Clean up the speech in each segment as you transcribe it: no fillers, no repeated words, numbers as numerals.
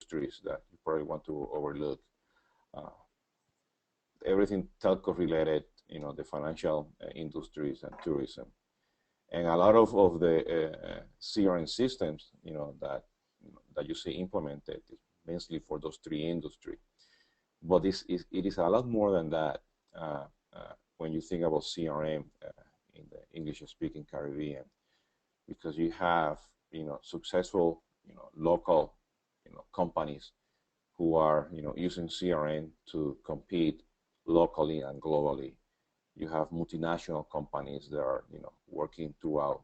industries that you probably want to overlook. Uh, Everything telco related, the financial industries and tourism. And a lot of the CRM systems, that you see implemented, mainly for those three industries. But it is a lot more than that when you think about CRM in the English-speaking Caribbean, because you have, successful, local, companies who are, using CRM to compete locally and globally. You have multinational companies that are, working throughout,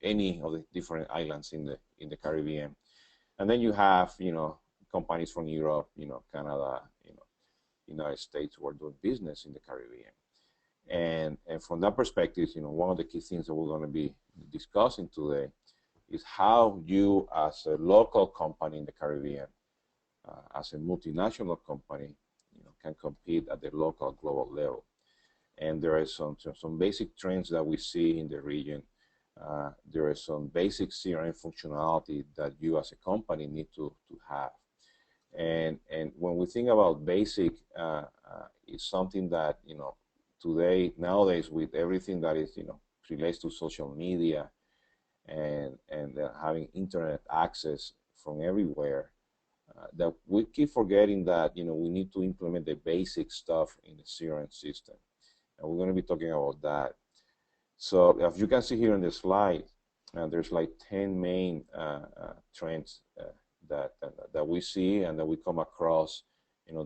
any of the different islands in the Caribbean, and then you have, companies from Europe, Canada, United States who are doing business in the Caribbean. And from that perspective, one of the key things that we're going to be discussing today is how you, as a local company in the Caribbean, as a multinational company, can compete at the local global level. And there are some basic trends that we see in the region. There is some basic CRM functionality that you as a company need to have. And when we think about basic, it's something that, nowadays with everything that is, relates to social media and having internet access from everywhere, that we keep forgetting that, we need to implement the basic stuff in the CRM system. And we're going to be talking about that. So as you can see here on the slide, there's like 10 main trends that we see and that we come across,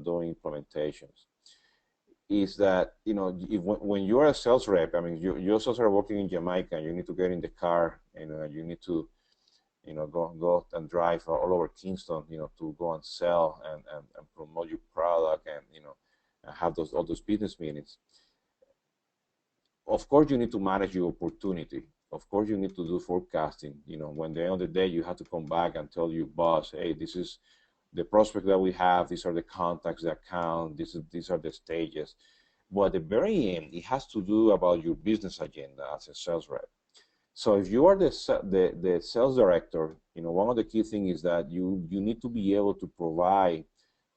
doing implementations. Is that, when you're a sales rep, I mean, you also are working in Jamaica, and you need to get in the car, and you need to, go and drive all over Kingston, to go and sell and promote your product and, have all those business meetings. Of course, you need to manage your opportunity. Of course, you need to do forecasting. When at the end of the day, you have to come back and tell your boss, hey, this is the prospect that we have. These are the contacts that count. These are the stages. But at the very end, it has to do about your business agenda as a sales rep. So if you are the sales director, one of the key things is that you need to be able to provide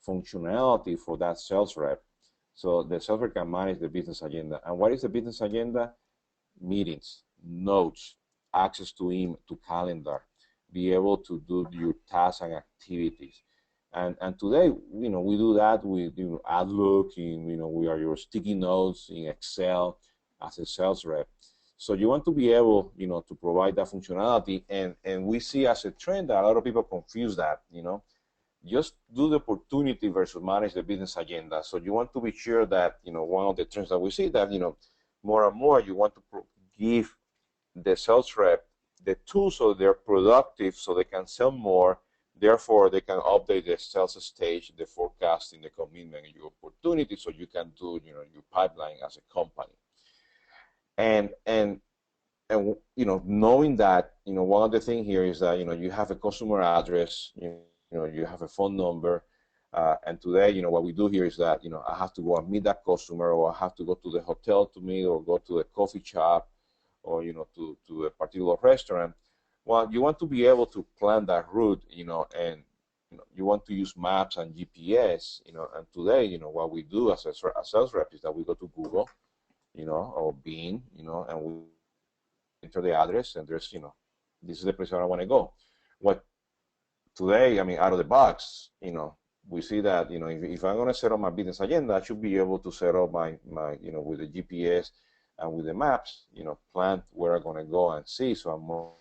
functionality for that sales rep, so the sales rep can manage the business agenda. And what is the business agenda? Meetings, notes, access to calendar, be able to do your tasks and activities. And today, we do that with Outlook, we are your sticky notes in Excel as a sales rep. So you want to be able, to provide that functionality, and we see as a trend that a lot of people confuse that, just do the opportunity versus manage the business agenda. So you want to be sure that, one of the trends that we see that, more and more you want to give the sales rep the tools so they're productive, so they can sell more. Therefore, they can update the sales stage, the forecasting, the commitment, and your opportunity, so you can do, your pipeline as a company. And knowing that, one of the things here is that, you have a customer address, you have a phone number, and today, what we do here is that, I have to go and meet that customer, or I have to go to the hotel to meet, or go to a coffee shop, or, to a particular restaurant. Well, you want to be able to plan that route, and you want to use maps and GPS, and today, what we do as a sales rep is that we go to Google, or Bing, and we enter the address, and there's, this is the place where I want to go. What today, I mean, out of the box, we see that, if I'm going to set up my business agenda, I should be able to set up my with the GPS and with the maps, plan where I'm going to go and see, so I'm more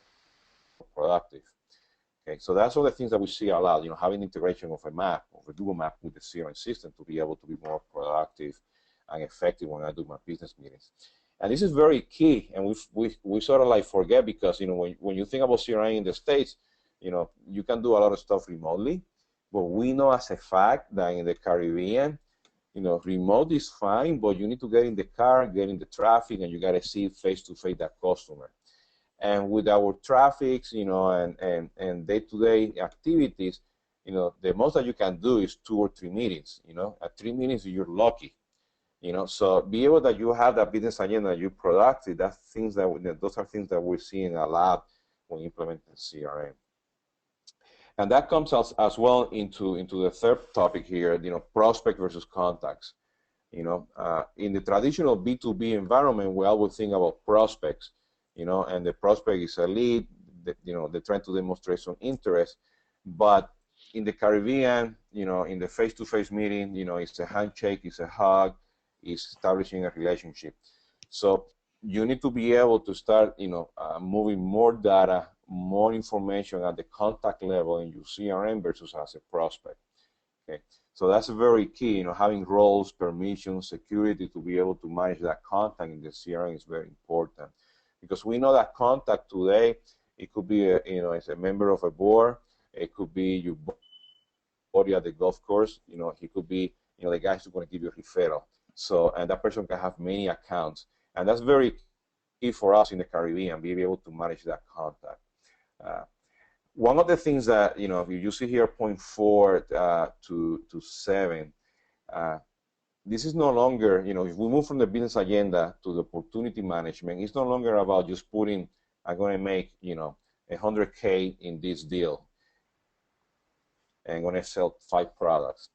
productive. Okay, so that's all the things that we see a lot, having integration of a map, of a Google map with the CRM system to be able to be more productive and effective when I do my business meetings. And this is very key, and we sort of like forget, because when you think about CRM in the States, you can do a lot of stuff remotely, but we know as a fact that in the Caribbean, remote is fine, but you need to get in the car, get in the traffic, and you got to see face-to-face that customer. And with our traffics, and day-to-day activities, the most that you can do is 2 or 3 meetings. At 3 meetings, you're lucky. So be able that you have that business agenda, you're productive. Those are things that we're seeing a lot when implementing CRM. And that comes as well into the third topic here, prospect versus contacts. In the traditional B2B environment, we always think about prospects, and the prospect is a lead, they're trying to demonstrate some interest. But in the Caribbean, in the face-to-face meeting, it's a handshake, it's a hug, it's establishing a relationship. So you need to be able to start, moving more data, more information at the contact level in your CRM versus as a prospect. Okay, so that's very key. Having roles, permissions, security to be able to manage that contact in the CRM is very important, because we know that contact today, it could be as a member of a board, it could be your buddy at the golf course, he could be the guy who's going to give you a referral. So, and that person can have many accounts, and that's very key for us in the Caribbean, be able to manage that contact. One of the things that, if you see here, point 4 to 7, this is no longer, if we move from the business agenda to the opportunity management, it's no longer about just putting, I'm going to make, 100K in this deal, and I'm going to sell 5 products.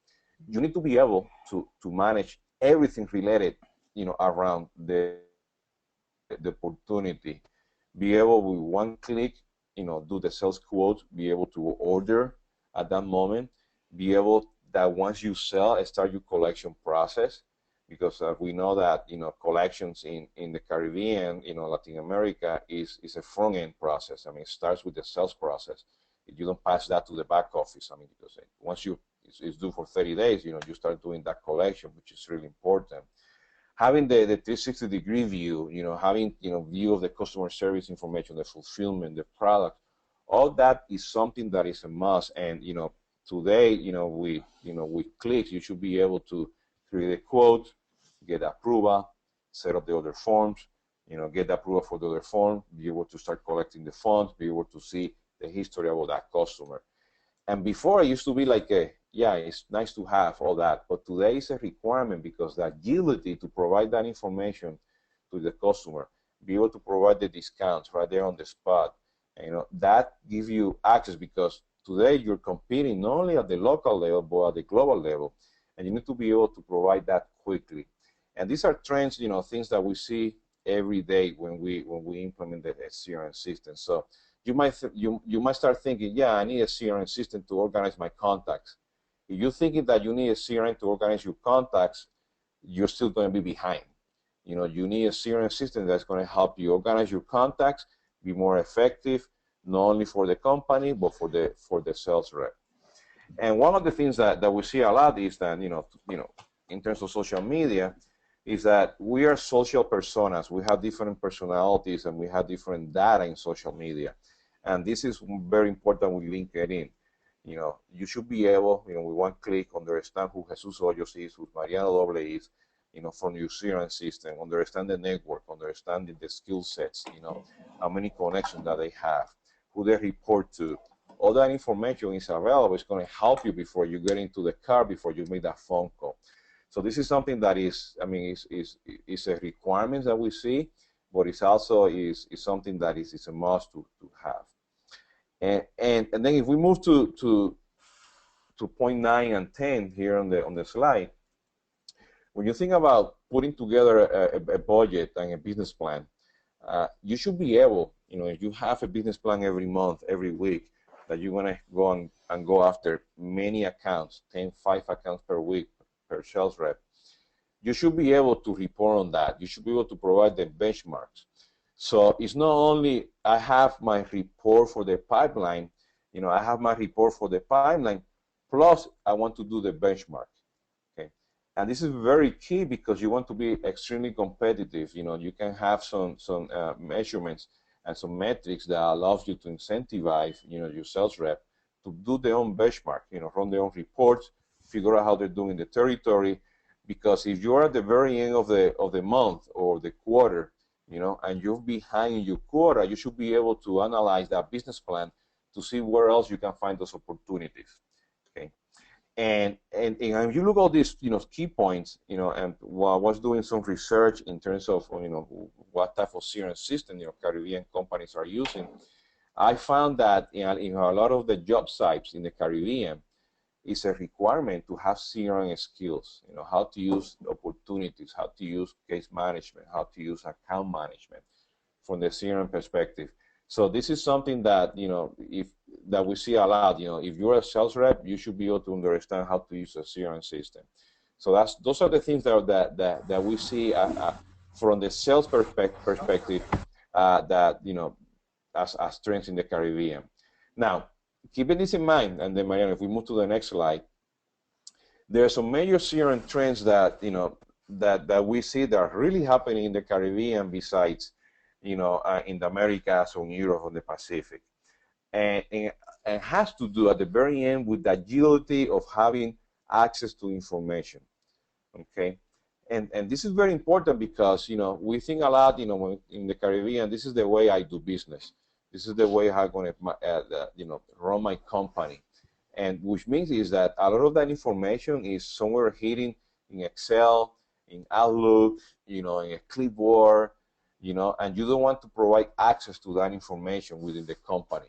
You need to be able to manage everything related, around the opportunity. Be able with one click, do the sales quote, be able to order at that moment, be able that once you sell, start your collection process, because we know that collections in the Caribbean, Latin America is a front end process. I mean, it starts with the sales process. If you don't pass that to the back office, I mean, because once it's due for 30 days, you start doing that collection, which is really important. Having the 360-degree view, having view of the customer service information, the fulfillment, the product, all that is something that is a must. And today, with clicks, you should be able to create a quote, get approval, set up the other forms, get the approval for the other form, be able to start collecting the funds, be able to see the history about that customer. And before, it used to be like yeah, it's nice to have all that, but today is a requirement, because the agility to provide that information to the customer, be able to provide the discounts right there on the spot, and, that gives you access, because today you're competing not only at the local level, but at the global level, and you need to be able to provide that quickly. And these are trends, things that we see every day when we implement the CRM system. So you might start thinking, yeah, I need a CRM system to organize my contacts. If you're thinking that you need a CRM to organize your contacts, you're still going to be behind. You need a CRM system that's going to help you organize your contacts, be more effective, not only for the company, but for the sales rep. And one of the things that we see a lot is that, in terms of social media, is that we are social personas. We have different personalities, and we have different data in social media. And this is very important with LinkedIn. You should be able, with one click, understand who Jesus Hoyos is, who Mariano Doble is, from your CRM system, understand the network, understanding the skill sets, how many connections that they have, who they report to. All that information is available. It's going to help you before you get into the car, before you make that phone call. So this is something that is, I mean, is a requirement that we see, but it's also is something that is a must to have. And then if we move to point 9 and 10 here on the slide, when you think about putting together a budget and a business plan, you should be able, if you have a business plan every month, every week, that you're going to go and go after many accounts, 5 accounts per week per sales rep, you should be able to report on that. You should be able to provide the benchmarks. So it's not only I have my report for the pipeline, I have my report for the pipeline, plus I want to do the benchmark. Okay, and this is very key, because you want to be extremely competitive. You can have some measurements and some metrics that allows you to incentivize your sales rep to do their own benchmark, run their own reports, figure out how they're doing the territory. Because if you're at the very end of the month or the quarter, and you're behind in your quota, you should be able to analyze that business plan to see where else you can find those opportunities. Okay, and if you look at all these key points, and while I was doing some research in terms of what type of CRM system Caribbean companies are using, I found that in a lot of the job sites in the Caribbean, it's a requirement to have CRM skills, how to use opportunities, how to use case management, how to use account management from the CRM perspective. So this is something that, if that we see a lot, if you're a sales rep, you should be able to understand how to use a CRM system. So those are the things that we see from the sales perspective that, as trends in the Caribbean. Now, keeping this in mind, and then Mariano, if we move to the next slide, there are some major CRM trends that that we see that are really happening in the Caribbean besides in the Americas or in Europe or the Pacific, and has to do at the very end with the agility of having access to information. Okay, and this is very important because we think a lot when in the Caribbean, this is the way I do business. This is the way I'm going to run my company. And which means is that a lot of that information is somewhere hidden in Excel, in Outlook, in a clipboard, and you don't want to provide access to that information within the company.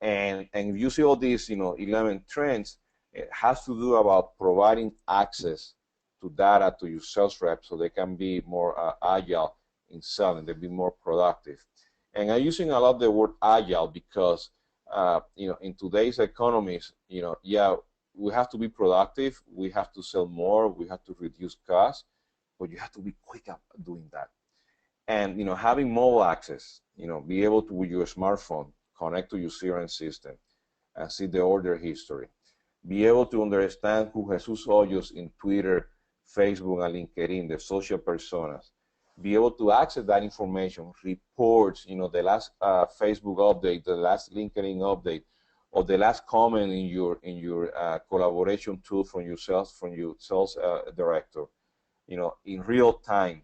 And if you see all these 11 trends, it has to do about providing access to data to your sales reps so they can be more agile in selling, they be more productive. And I'm using a lot the word agile because in today's economies, yeah, we have to be productive, we have to sell more, we have to reduce costs, but you have to be quick at doing that. And having mobile access, be able to, with your smartphone, connect to your CRM system and see the order history. Be able to understand who Jesus Hoyos in Twitter, Facebook, and LinkedIn, the social personas. Be able to access that information, reports, the last Facebook update, the last LinkedIn update, or the last comment in your collaboration tool from your sales director, in real time.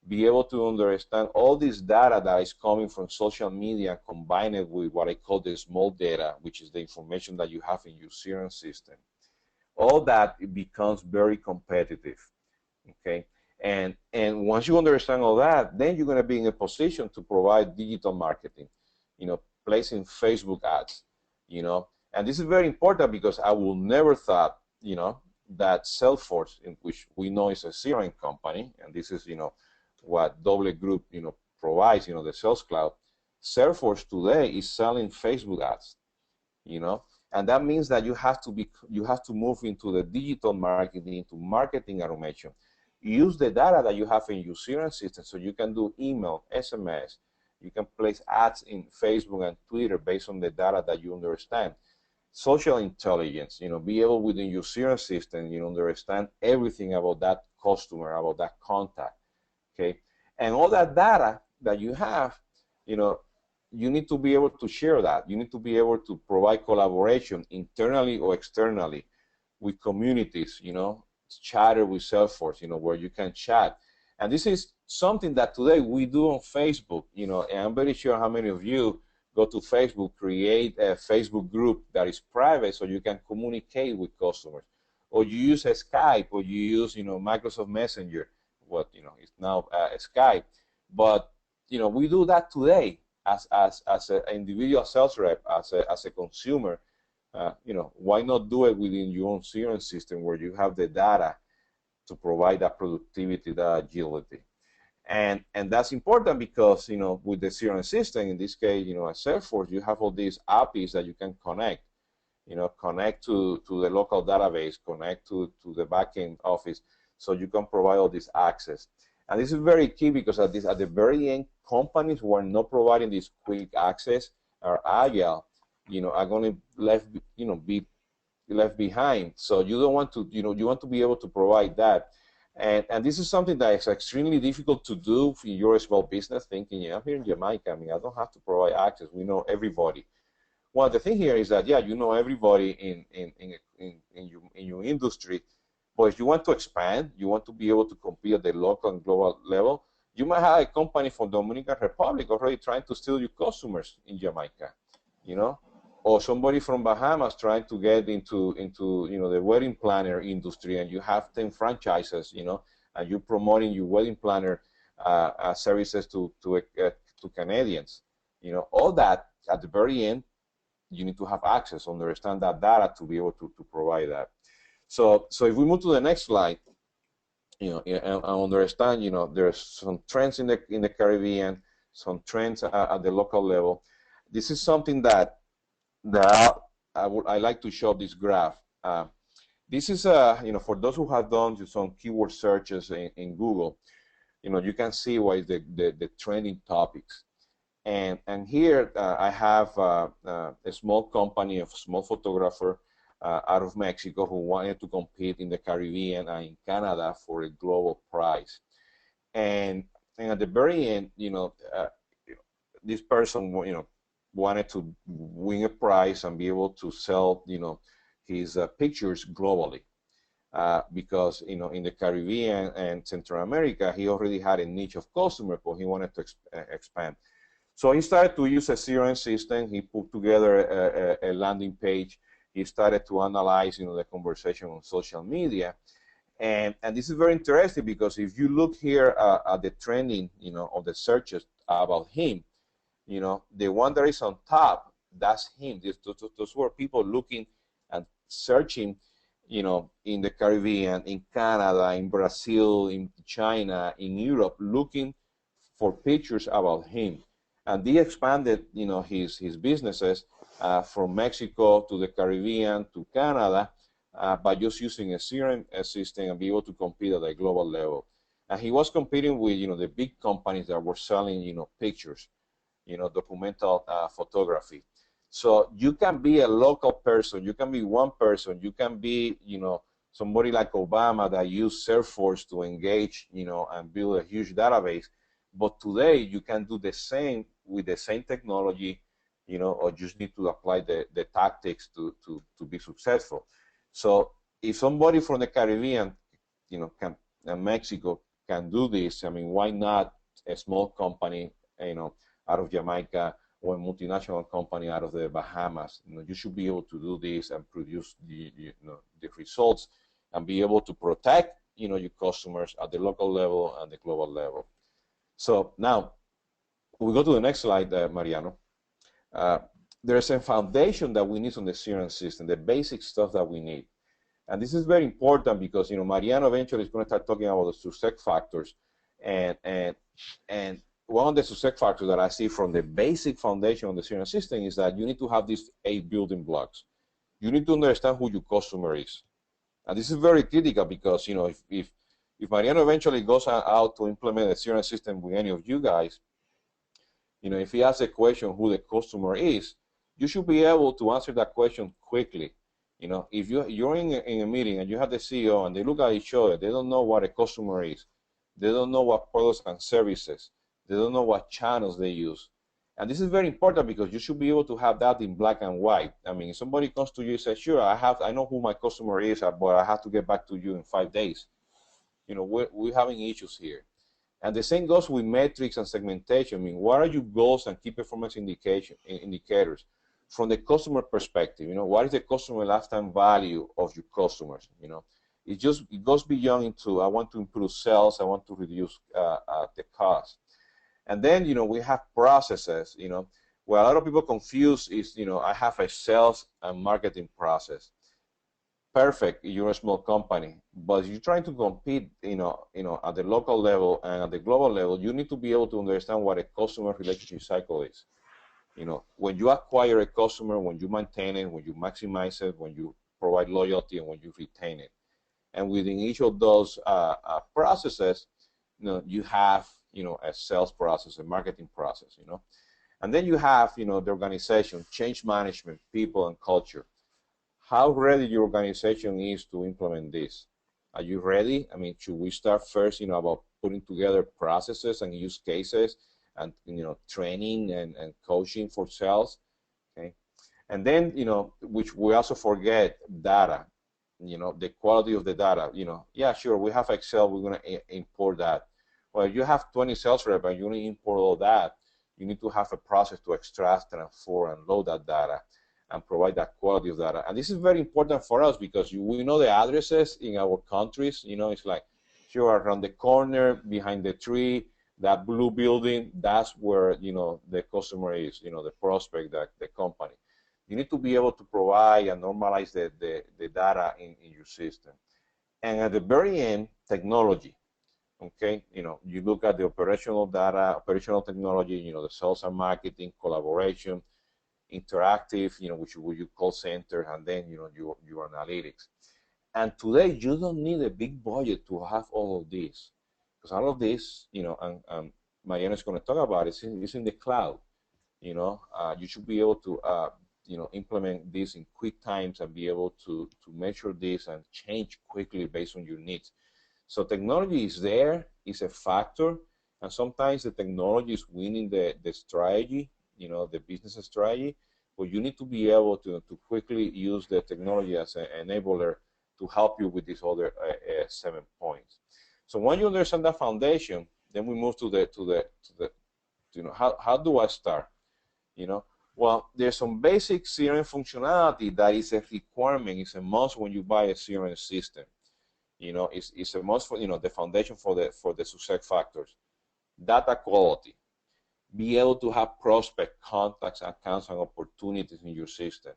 Be able to understand all this data that is coming from social media, combine it with what I call the small data, which is the information that you have in your CRM system. All that, it becomes very competitive. Okay. And once you understand all that, then you're going to be in a position to provide digital marketing, placing Facebook ads, and this is very important because I will never thought, that Salesforce, in which we know is a CRM company, and this is, what Doble Group, provides, the Sales Cloud. Salesforce today is selling Facebook ads, and that means that you have to move into the digital marketing, into marketing automation. Use the data that you have in your CRM system so you can do email, SMS, you can place ads in Facebook and Twitter based on the data that you understand. Social intelligence, be able within your CRM system, understand everything about that customer, about that contact, okay? And all that data that you have, you need to be able to share that. You need to be able to provide collaboration internally or externally with communities, chatter with Salesforce, where you can chat. And this is something that today we do on Facebook, and I'm very sure how many of you go to Facebook, create a Facebook group that is private so you can communicate with customers. Or you use a Skype, or you use, Microsoft Messenger, what, it's now Skype. But, we do that today as an individual sales rep, as a consumer. Why not do it within your own CRM system where you have the data to provide that productivity, that agility? And that's important because, with the CRM system, in this case, at Salesforce, you have all these APIs that you can connect, connect to the local database, connect to the backend office, so you can provide all this access. And this is very key because at the very end, companies who are not providing this quick access are agile, are going to be left behind. So you don't want to, you want to be able to provide that. And this is something that is extremely difficult to do in your small business, thinking, I'm here in Jamaica, I don't have to provide access. We know everybody. Well, the thing here is that, yeah, you know everybody in your industry, but if you want to expand, you want to be able to compete at the local and global level, you might have a company from Dominican Republic already trying to steal your customers in Jamaica, or somebody from Bahamas trying to get into the wedding planner industry, and you have 10 franchises, and you're promoting your wedding planner services to Canadians. All that at the very end, you need to have access, understand that data to be able to provide that. So if we move to the next slide, and understand, there's some trends in the Caribbean, some trends at the local level. This is something that I like to show this graph. This is for those who have done some keyword searches in Google, you can see what is the trending topics. And here I have a small company, a small photographer out of Mexico who wanted to compete in the Caribbean and in Canada for a global prize. And at the very end, this person, wanted to win a prize and be able to sell, his pictures globally. Because in the Caribbean and Central America, he already had a niche of customers, but he wanted to expand. So he started to use a CRM system. He put together a landing page. He started to analyze, the conversation on social media, and this is very interesting because if you look here at the trending, of the searches about him, the one that is on top, that's him. Those were people looking and searching, in the Caribbean, in Canada, in Brazil, in China, in Europe, looking for pictures about him. And they expanded, his businesses from Mexico to the Caribbean to Canada by just using a CRM system and be able to compete at a global level. And he was competing with, the big companies that were selling, pictures, documental photography. So you can be a local person, you can be one person, you can be, somebody like Obama that used Salesforce to engage, and build a huge database. But today you can do the same with the same technology, or just need to apply the tactics to be successful. So if somebody from the Caribbean, and Mexico can do this, I mean, why not a small company, out of Jamaica, or a multinational company out of the Bahamas? You should be able to do this and produce the results and be able to protect, your customers at the local level and the global level. So now we go to the next slide, Mariano. There's a foundation that we need on the CRM system, the basic stuff that we need. And this is very important because, Mariano eventually is going to start talking about the success factors. And one of the success factors that I see from the basic foundation of the CRM system is that you need to have these 8 building blocks. You need to understand who your customer is. And this is very critical because, if Mariano eventually goes out to implement a CRM system with any of you guys, if he asks a question who the customer is, you should be able to answer that question quickly. If you're in a meeting and you have the CEO and they look at each other, they don't know what a customer is. They don't know what products and services. They don't know what channels they use. And this is very important because you should be able to have that in black and white. I mean, if somebody comes to you and says, sure, I know who my customer is, but I have to get back to you in 5 days. We're having issues here. And the same goes with metrics and segmentation. I mean, what are your goals and key performance indicators from the customer perspective? What is the customer lifetime value of your customers? It goes beyond into, I want to improve sales, I want to reduce the cost. And then, we have processes, where a lot of people confuse is, I have a sales and marketing process. Perfect, you're a small company, but if you're trying to compete, at the local level and at the global level, you need to be able to understand what a customer relationship cycle is. When you acquire a customer, when you maintain it, when you maximize it, when you provide loyalty, and when you retain it. And within each of those processes, you have, a sales process, a marketing process, And then you have, the organization, change management, people, and culture. How ready your organization is to implement this? Are you ready? I mean, should we start first, about putting together processes and use cases and, training and coaching for sales, okay? And then, which we also forget, data, the quality of the data, yeah, sure, we have Excel, we're going to import that. Well, if you have 20 sales reps and you only import all that, you need to have a process to extract, transform, and load that data and provide that quality of data. And this is very important for us because we know the addresses in our countries. It's like, sure, around the corner, behind the tree, That blue building, that's where, the customer is, the prospect, the company. You need to be able to provide and normalize the data in your system. And at the very end, technology. Okay, you look at the operational data, operational technology, the sales and marketing, collaboration, interactive, which you call center, and then, your analytics. And today, you don't need a big budget to have all of this, because all of this, and Mariano is going to talk about it, it's in the cloud. You should be able to, implement this in quick times and be able to measure this and change quickly based on your needs. So technology is there, is a factor, and sometimes the technology is winning the strategy, the business strategy, but you need to be able to quickly use the technology as an enabler to help you with these other 7 points. So when you understand that foundation, then we move to the how do I start? Well, there's some basic CRM functionality that is a requirement, it's a must when you buy a CRM system. It's a must for, the foundation for the success factors. Data quality. Be able to have prospect contacts, accounts, and opportunities in your system.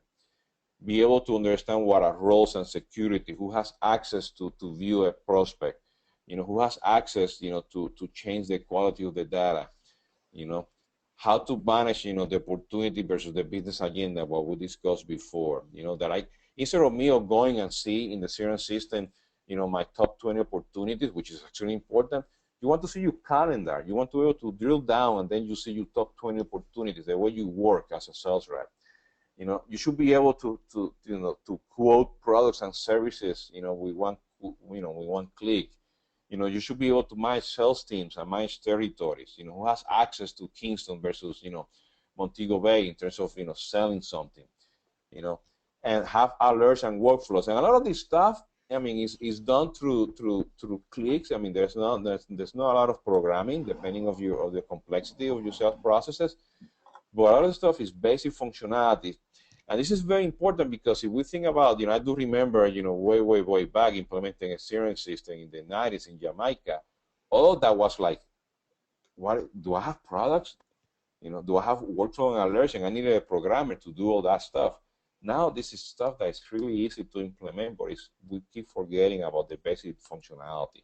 Be able to understand what are roles and security, who has access to view a prospect, who has access, to change the quality of the data, how to manage, the opportunity versus the business agenda, what we discussed before, that instead of me going and see in the CRM system, my top 20 opportunities, which is actually important, you want to see your calendar. You want to be able to drill down, and then you see your top 20 opportunities, the way you work as a sales rep. You should be able to quote products and services, with one click. You should be able to manage sales teams and manage territories, who has access to Kingston versus, Montego Bay in terms of, selling something, and have alerts and workflows. And a lot of this stuff, is done through clicks. There's not a lot of programming, depending of the complexity of your sales processes. But a lot of stuff is basic functionality. And this is very important because if we think about, I do remember, way back implementing a CRM system in the 90s in Jamaica. All of that was like, what do I have products? Do I have workflow and alerts? And I needed a programmer to do all that stuff. Now this is stuff that is really easy to implement, but we keep forgetting about the basic functionality.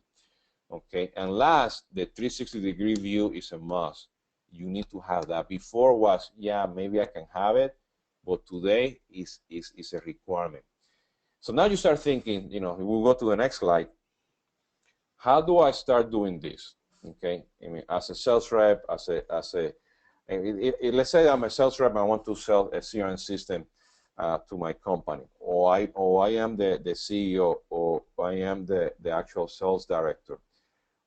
Okay, and last, the 360-degree view is a must. You need to have that. Before was, yeah, maybe I can have it, but today is a requirement. So now you start thinking, we'll go to the next slide. How do I start doing this? Okay, as a sales rep, let's say I'm a sales rep and I want to sell a CRM system to my company, or I am the CEO, or I am the actual sales director.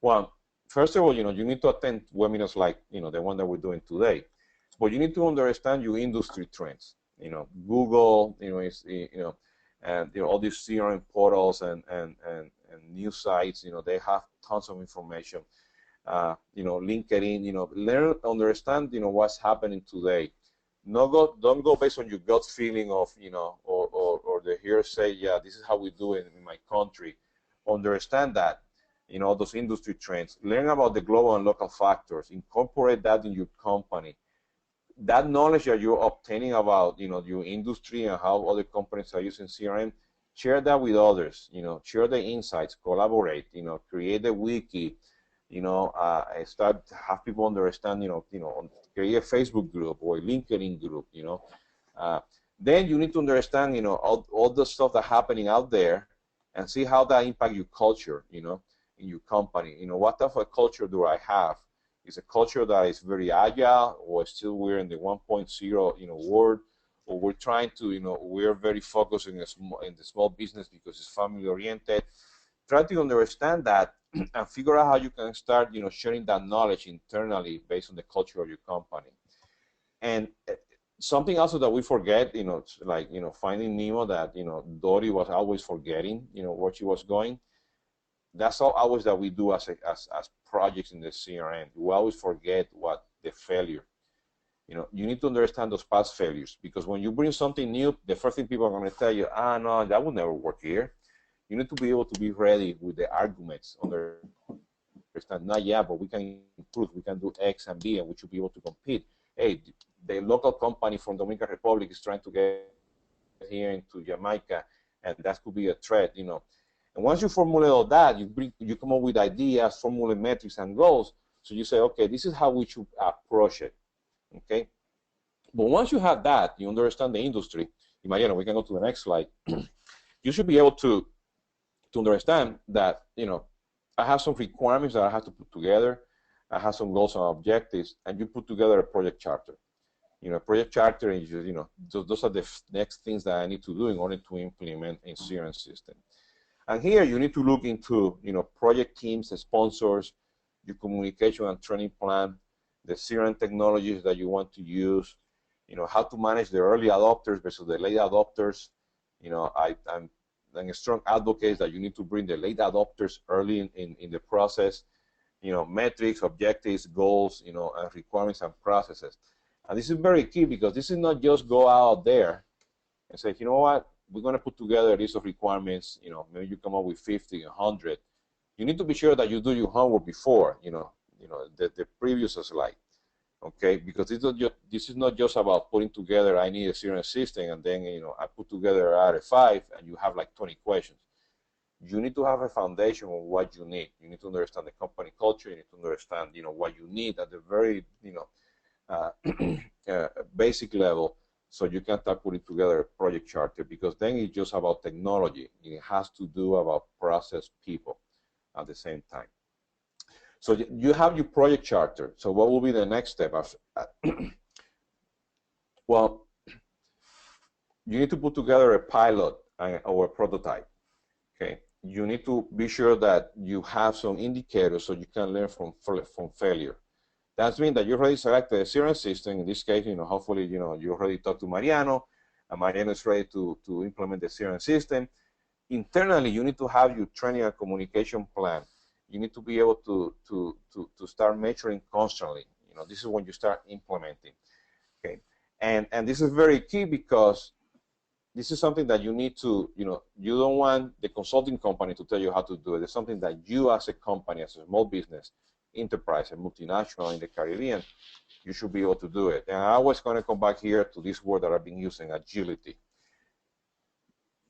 Well, first of all, you need to attend webinars like, the one that we're doing today, but you need to understand your industry trends. Google, and all these CRM portals and news sites, they have tons of information. LinkedIn, learn, understand, what's happening today. Don't go based on your gut feeling of, or the hearsay, yeah, this is how we do it in my country. Understand that, those industry trends. Learn about the global and local factors. Incorporate that in your company. That knowledge that you're obtaining about, your industry and how other companies are using CRM, share that with others. Share the insights, collaborate. Create a wiki. Start have people understand. Create a Facebook group or a LinkedIn group. Then you need to understand, all the stuff that's happening out there, and see how that impact your culture, in your company. What type of culture do I have? Is a culture that is very agile, or still we're in the 1.0, world, or we're trying to, we're very focused in the small business because it's family oriented. Try to understand that and figure out how you can start, sharing that knowledge internally based on the culture of your company. And something also that we forget, like, finding Nemo, that, Dory was always forgetting, where she was going. That's all always that we do as projects in the CRM. We always forget what the failure. You need to understand those past failures, because when you bring something new, the first thing people are going to tell you, no, that will never work here. You need to be able to be ready with the arguments, understand understand, not yet, but we can improve, we can do X and B, and we should be able to compete. Hey, the local company from Dominican Republic is trying to get here into Jamaica, and that could be a threat, you know. And once you formulate all that, you come up with ideas, formulate metrics and goals. So you say, okay, this is how we should approach it. Okay. But once you have that, you understand the industry. Mariano, we can go to the next slide. You should be able to understand that, you know, I have some requirements that I have to put together. I have some goals and objectives, and you put together a project charter. You know, project charter, and you know, those are the next things that I need to do in order to implement a CRM system. And here you need to look into, you know, project teams, sponsors, your communication and training plan, the CRM technologies that you want to use, you know, how to manage the early adopters versus the late adopters. You know, I'm a strong advocate that you need to bring the late adopters early in the process. You know, metrics, objectives, goals, you know, and requirements and processes. And this is very key, because this is not just go out there and say, you know what, we're going to put together a list of requirements. You know, maybe you come up with 50, 100. You need to be sure that you do your homework before, you know, the previous slide, okay? Because this is not just about putting together, I need a CRM system, and then, you know, I put together RF5 and you have like 20 questions. You need to have a foundation of what you need. You need to understand the company culture. You need to understand, you know, what you need at the very, you know, basic level, so you can start putting together a project charter, because then it's just about technology. It has to do about process, people at the same time. So you have your project charter. So what will be the next step? Well, you need to put together a pilot or a prototype. Okay, you need to be sure that you have some indicators so you can learn from failure. That means that you already selected a CRM system. In this case, you know, hopefully, you know, you already talked to Mariano, and Mariano is ready to implement the CRM system. Internally, you need to have your training and communication plan. You need to be able to start measuring constantly. You know, this is when you start implementing. Okay, and this is very key, because this is something that you need to, you know, you don't want the consulting company to tell you how to do it. It's something that you, as a company, as a small business, enterprise, and multinational in the Caribbean, you should be able to do it. And I always going to come back here to this word that I've been using, agility.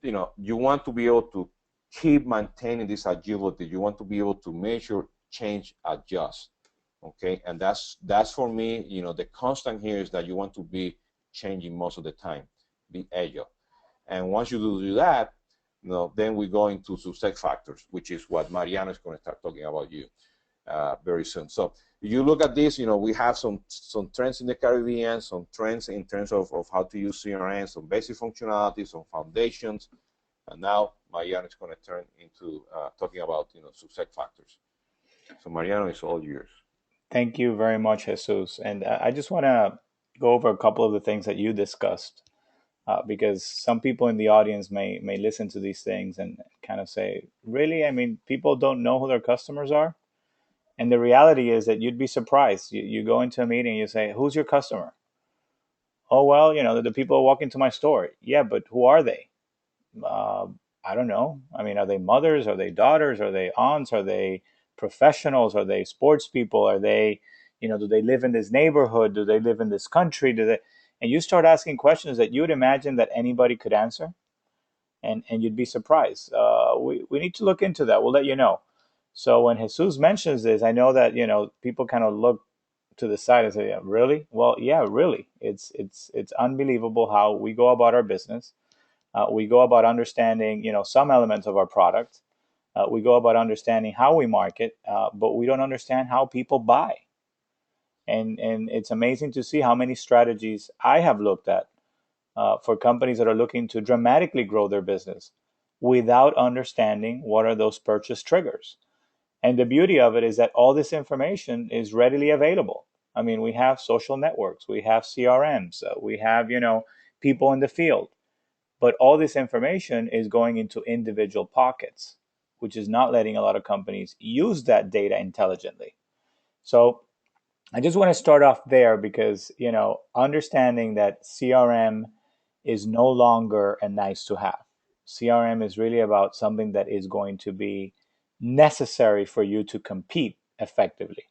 You know, you want to be able to keep maintaining this agility. You want to be able to measure, change, adjust. Okay, and that's for me, you know, the constant here is that you want to be changing most of the time, be agile. And once you do that, you know, then we go into success factors, which is what Mariano is going to start talking about you very soon. So you look at this, you know, we have some trends in the Caribbean, some trends in terms of how to use CRM, some basic functionality, some foundations, and now Mariano is going to turn into talking about, you know, success factors. So Mariano, it's all yours. Thank you very much, Jesus. And I just want to go over a couple of the things that you discussed, because some people in the audience may listen to these things and kind of say, really? I mean, people don't know who their customers are? And the reality is that you'd be surprised. You go into a meeting, you say, who's your customer? Oh, well, you know, the people walking to my store. Yeah, but who are they? Uh, I don't know. I mean, are they mothers? Are they daughters? Are they aunts? Are they professionals? Are they sports people? Are they, you know, do they live in this neighborhood? Do they live in this country? Do they? And you start asking questions that you would imagine that anybody could answer, and you'd be surprised. We need to look into that. We'll let you know. So when Jesus mentions this, I know that, you know, people kind of look to the side and say, yeah, really? Well, yeah, really. It's unbelievable how we go about our business. We go about understanding, you know, some elements of our product. We go about understanding how we market, but we don't understand how people buy. And it's amazing to see how many strategies I have looked at for companies that are looking to dramatically grow their business without understanding what are those purchase triggers. And the beauty of it is that all this information is readily available. I mean, we have social networks, we have CRMs, we have, you know, people in the field, but all this information is going into individual pockets, which is not letting a lot of companies use that data intelligently. So I just want to start off there because, you know, understanding that CRM is no longer a nice to have. CRM is really about something that is going to be necessary for you to compete effectively.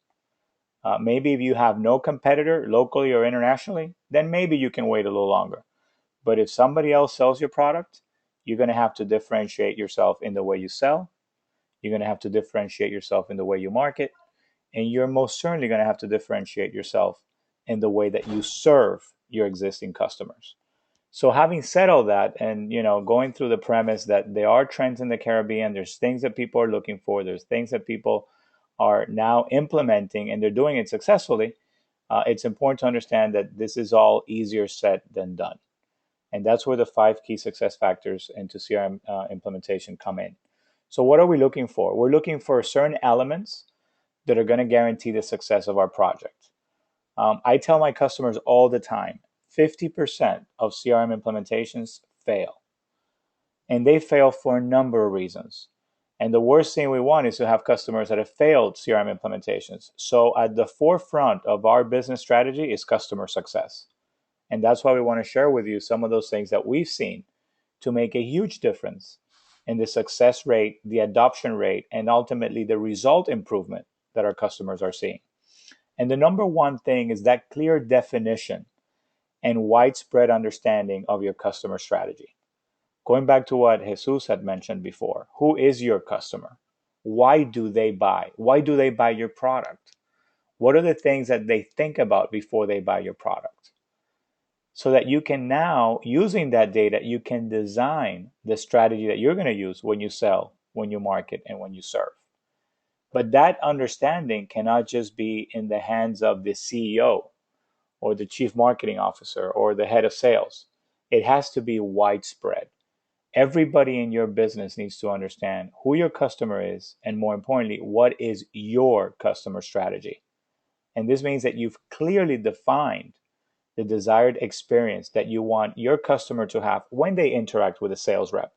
Maybe if you have no competitor locally or internationally, then maybe you can wait a little longer. But if somebody else sells your product, you're going to have to differentiate yourself in the way you sell. You're going to have to differentiate yourself in the way you market. And you're most certainly going to have to differentiate yourself in the way that you serve your existing customers. So having said all that, and going through the premise that there are trends in the Caribbean, there's things that people are looking for, there's things that people are now implementing, and they're doing it successfully. It's important to understand that this is all easier said than done, and that's where the 5 key success factors into CRM implementation come in. So what are we looking for? We're looking for certain elements that are going to guarantee the success of our project. I tell my customers all the time, 50% of CRM implementations fail. And they fail for a number of reasons. And the worst thing we want is to have customers that have failed CRM implementations. So at the forefront of our business strategy is customer success. And that's why we want to share with you some of those things that we've seen to make a huge difference in the success rate, the adoption rate, and ultimately the result improvement that our customers are seeing. And the number one thing is that clear definition and widespread understanding of your customer strategy. Going back to what Jesus had mentioned before, who is your customer? Why do they buy? Why do they buy your product? What are the things that they think about before they buy your product? So that you can now, using that data, you can design the strategy that you're going to use when you sell, when you market, and when you serve. But that understanding cannot just be in the hands of the CEO or the chief marketing officer or the head of sales. It has to be widespread. Everybody in your business needs to understand who your customer is, and more importantly, what is your customer strategy. And this means that you've clearly defined the desired experience that you want your customer to have when they interact with a sales rep.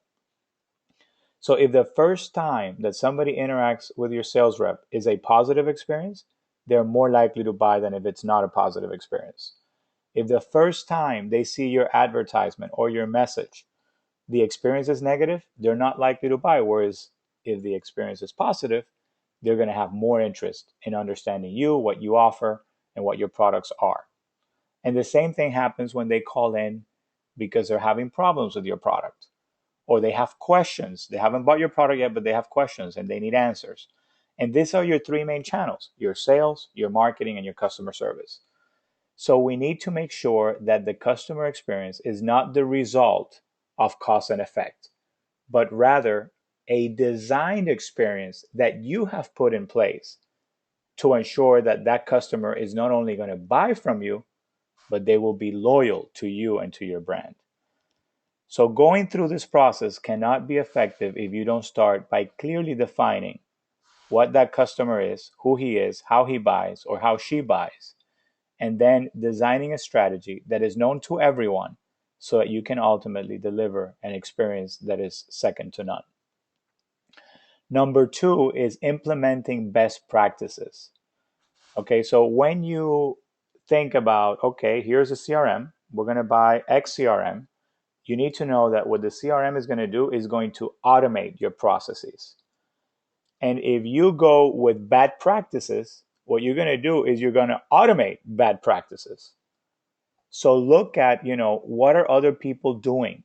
So if the first time that somebody interacts with your sales rep is a positive experience, they're more likely to buy than if it's not a positive experience. If the first time they see your advertisement or your message, the experience is negative, they're not likely to buy. Whereas if the experience is positive, they're going to have more interest in understanding you, what you offer, and what your products are. And the same thing happens when they call in because they're having problems with your product, or they have questions. They haven't bought your product yet, but they have questions and they need answers. And these are your 3 main channels: your sales, your marketing, and your customer service. So we need to make sure that the customer experience is not the result of cause and effect, but rather a designed experience that you have put in place to ensure that that customer is not only going to buy from you, but they will be loyal to you and to your brand. So going through this process cannot be effective if you don't start by clearly defining what that customer is, who he is, how he buys or how she buys, and then designing a strategy that is known to everyone so that you can ultimately deliver an experience that is second to none. Number 2 is implementing best practices. Okay, so when you think about, okay, here's a CRM, we're going to buy X CRM, you need to know that what the CRM is going to do is going to automate your processes. And if you go with bad practices, what you're going to do is you're going to automate bad practices. So look at, what are other people doing?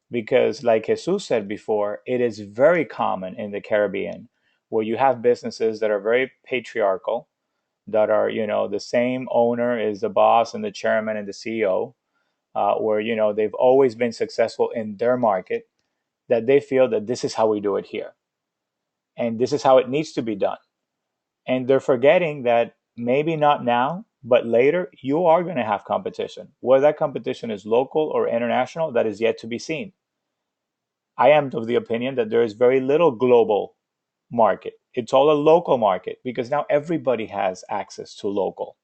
Because like Jesus said before, it is very common in the Caribbean where you have businesses that are very patriarchal, that are, the same owner is the boss and the chairman and the CEO, where, they've always been successful in their market, that they feel that this is how we do it here. And this is how it needs to be done. And they're forgetting that maybe not now, but later you are going to have competition. Whether that competition is local or international, that is yet to be seen. I am of the opinion that there is very little global market. It's all a local market because now everybody has access to local.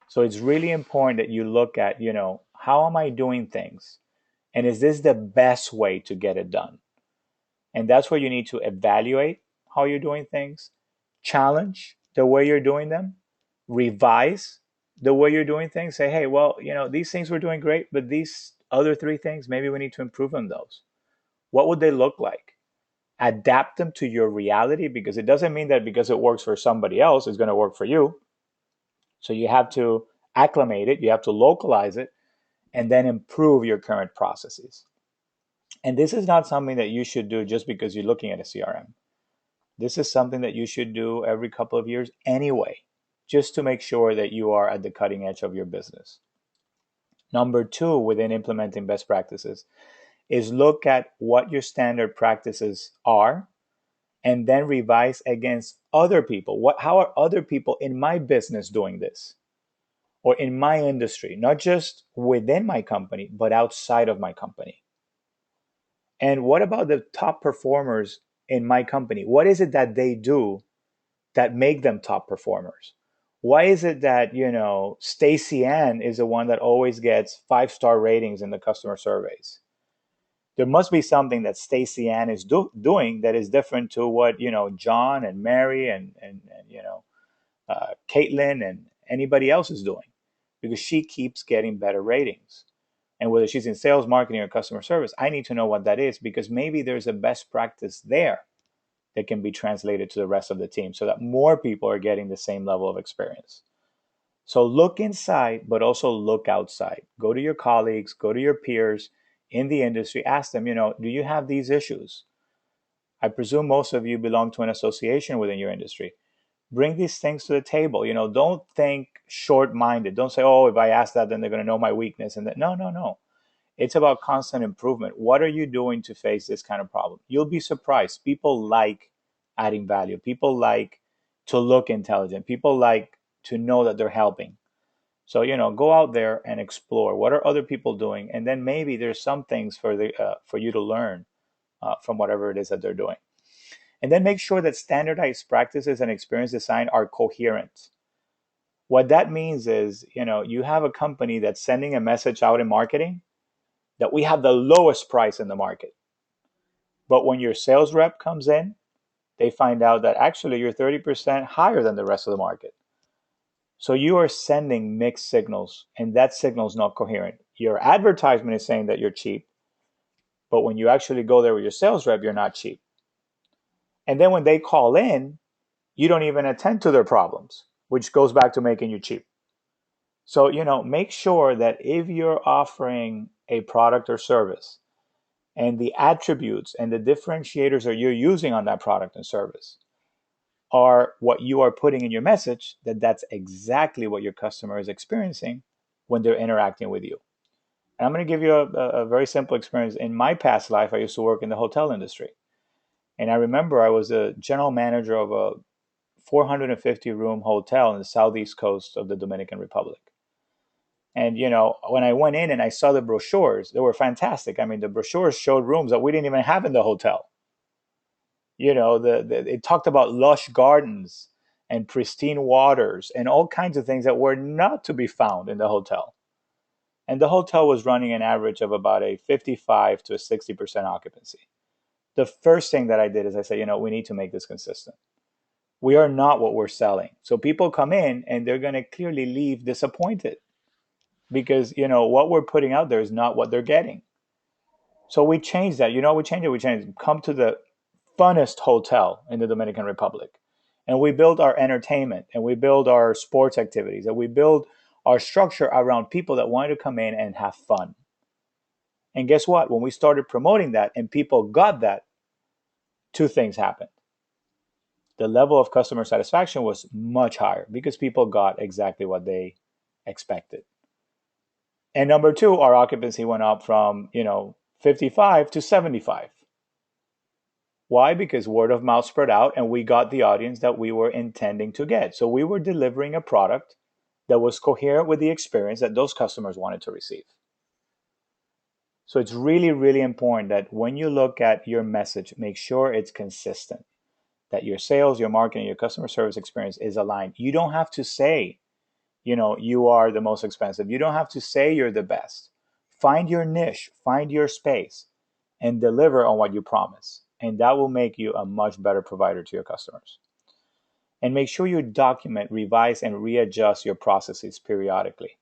So it's really important that you look at, how am I doing things? And is this the best way to get it done? And that's where you need to evaluate how you're doing things, challenge the way you're doing them, revise the way you're doing things. Say, hey, well, these things we're doing great, but these other 3 things, maybe we need to improve on those. What would they look like? adapt them to your reality, because it doesn't mean that because it works for somebody else, it's going to work for you. So you have to acclimate it, you have to localize it, and then improve your current processes. And this is not something that you should do just because you're looking at a CRM. This is something that you should do every couple of years anyway, just to make sure that you are at the cutting edge of your business. Number two, within implementing best practices, is look at what your standard practices are and then revise against other people. How are other people in my business doing this? Or in my industry, not just within my company, but outside of my company. And what about the top performers in my company? What is it that they do that make them top performers? Why is it that, Stacy Ann is the one that always gets 5-star ratings in the customer surveys? There must be something that Stacy Ann is doing that is different to what, John and Mary and Caitlin and anybody else is doing, because she keeps getting better ratings. And whether she's in sales, marketing, or customer service, I need to know what that is, because maybe there's a best practice there that can be translated to the rest of the team so that more people are getting the same level of experience. So look inside, but also look outside. Go to your colleagues, go to your peers in the industry, ask them, do you have these issues? I presume most of you belong to an association within your industry. Bring these things to the table. Don't think short-minded. Don't say, oh, if I ask that, then they're going to know my weakness. And that, no, no, no. It's about constant improvement. What are you doing to face this kind of problem? You'll be surprised. People like adding value. People like to look intelligent. People like to know that they're helping. So, go out there and explore. What are other people doing? And then maybe there's some things for you to learn from whatever it is that they're doing. And then make sure that standardized practices and experience design are coherent. What that means is, you have a company that's sending a message out in marketing that we have the lowest price in the market. But when your sales rep comes in, they find out that actually you're 30% higher than the rest of the market. So you are sending mixed signals, and that signal is not coherent. Your advertisement is saying that you're cheap, but when you actually go there with your sales rep, you're not cheap. And then when they call in, you don't even attend to their problems, which goes back to making you cheap. So, make sure that if you're offering a product or service, and the attributes and the differentiators that you're using on that product and service are what you are putting in your message, that's exactly what your customer is experiencing when they're interacting with you. And I'm going to give you a very simple experience. In my past life, I used to work in the hotel industry. And I remember I was a general manager of a 450 room hotel in the southeast coast of the Dominican Republic. And, when I went in and I saw the brochures, they were fantastic. I mean, the brochures showed rooms that we didn't even have in the hotel. It talked about lush gardens and pristine waters and all kinds of things that were not to be found in the hotel. And the hotel was running an average of about a 55 to a 60% occupancy. The first thing that I did is I said, we need to make this consistent. We are not what we're selling. So people come in and they're going to clearly leave disappointed because, what we're putting out there is not what they're getting. So we changed that. We changed it. We changed it. Come to the funnest hotel in the Dominican Republic. And we build our entertainment and we build our sports activities and we build our structure around people that wanted to come in and have fun. And guess what? When we started promoting that and people got that, two things happened. The level of customer satisfaction was much higher because people got exactly what they expected. And number two, our occupancy went up from, 55 to 75. Why? Because word of mouth spread out and we got the audience that we were intending to get. So we were delivering a product that was coherent with the experience that those customers wanted to receive. So it's really, really important that when you look at your message, make sure it's consistent, that your sales, your marketing, your customer service experience is aligned. You don't have to say, you are the most expensive. You don't have to say you're the best. Find your niche, find your space, and deliver on what you promise. And that will make you a much better provider to your customers. And make sure you document, revise, and readjust your processes periodically.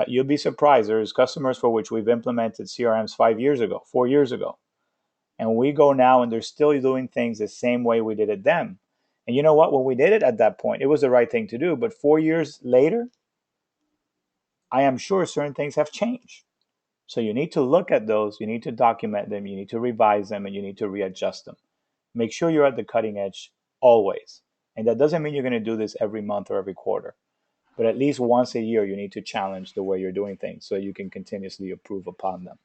You'll be surprised. There's customers for which we've implemented CRMs 5 years ago, 4 years ago. And we go now and they're still doing things the same way we did it then. And you know what? When we did it at that point, it was the right thing to do. But 4 years later, I am sure certain things have changed. So you need to look at those, you need to document them, you need to revise them, and you need to readjust them. Make sure you're at the cutting edge always. And that doesn't mean you're going to do this every month or every quarter, but at least once a year, you need to challenge the way you're doing things so you can continuously improve upon them.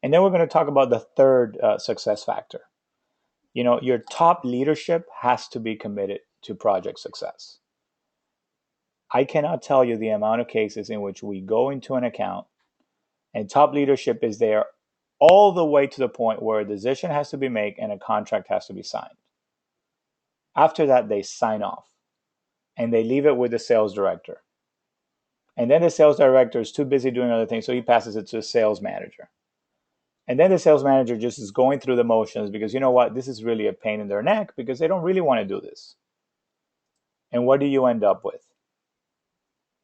And then we're going to talk about the third success factor. Your top leadership has to be committed to project success. I cannot tell you the amount of cases in which we go into an account and top leadership is there all the way to the point where a decision has to be made and a contract has to be signed. After that, they sign off and they leave it with the sales director. And then the sales director is too busy doing other things, so he passes it to the sales manager. And then the sales manager just is going through the motions because you know what? This is really a pain in their neck because they don't really want to do this. And what do you end up with?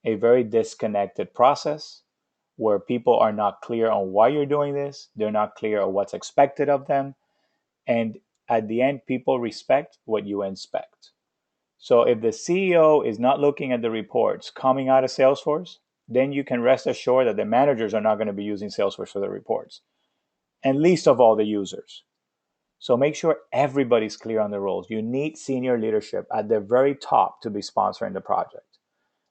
A very disconnected process where people are not clear on why you're doing this. They're not clear on what's expected of them. And at the end, people respect what you inspect. So if the CEO is not looking at the reports coming out of Salesforce, then you can rest assured that the managers are not going to be using Salesforce for the reports, and least of all the users. So make sure everybody's clear on the roles. You need senior leadership at the very top to be sponsoring the project.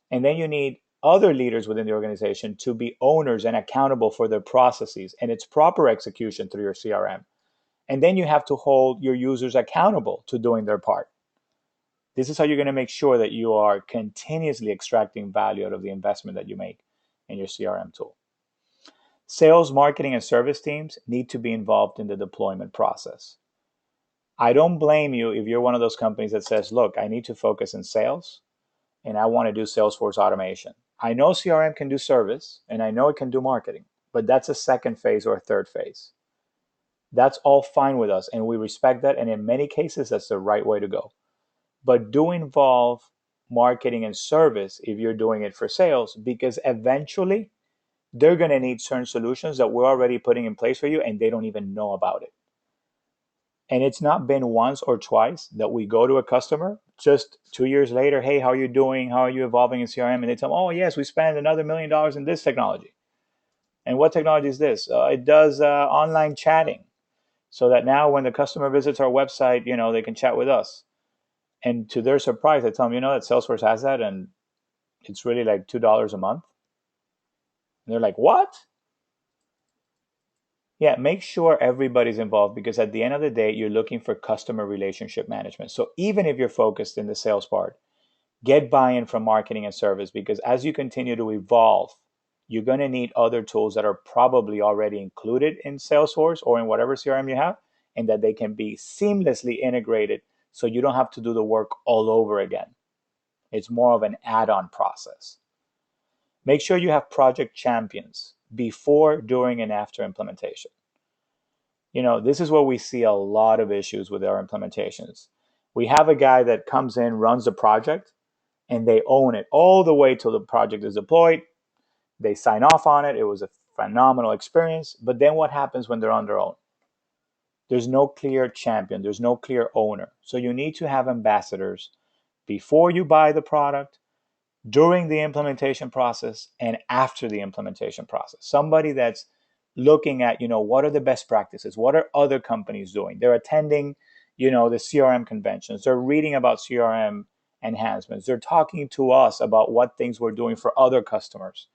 And then you need other leaders within the organization to be owners and accountable for their processes and its proper execution through your CRM. And then you have to hold your users accountable to doing their part. This is how you're going to make sure that you are continuously extracting value out of the investment that you make in your CRM tool. Sales, marketing, and service teams need to be involved in the deployment process. I don't blame you if you're one of those companies that says, look, I need to focus in sales and I want to do Salesforce automation. I know CRM can do service and I know it can do marketing, but that's a second phase or a third phase. That's all fine with us and we respect that. And in many cases, that's the right way to go. But do involve marketing and service if you're doing it for sales, because eventually they're going to need certain solutions that we're already putting in place for you and they don't even know about it. And it's not been once or twice that we go to a customer just 2 years later, hey, how are you doing? How are you evolving in CRM? And they tell them, oh, yes, we spent another $1 million in this technology. And what technology is this? It does online chatting so that now when the customer visits our website, they can chat with us. And to their surprise, I tell them, that Salesforce has that and it's really like $2 a month. And they're like, what? Yeah, make sure everybody's involved because at the end of the day, you're looking for customer relationship management. So even if you're focused in the sales part, get buy-in from marketing and service because as you continue to evolve, you're going to need other tools that are probably already included in Salesforce or in whatever CRM you have, and that they can be seamlessly integrated so you don't have to do the work all over again. It's more of an add-on process. Make sure you have project champions before, during, and after implementation. This is where we see a lot of issues with our implementations. We have a guy that comes in, runs the project, and they own it all the way till the project is deployed. They sign off on it. It was a phenomenal experience. But then what happens when they're on their own? There's no clear champion. There's no clear owner. So you need to have ambassadors before you buy the product, during the implementation process, and after the implementation process. Somebody that's looking at, what are the best practices? What are other companies doing? They're attending, the CRM conventions. They're reading about CRM enhancements. They're talking to us about what things we're doing for other customers.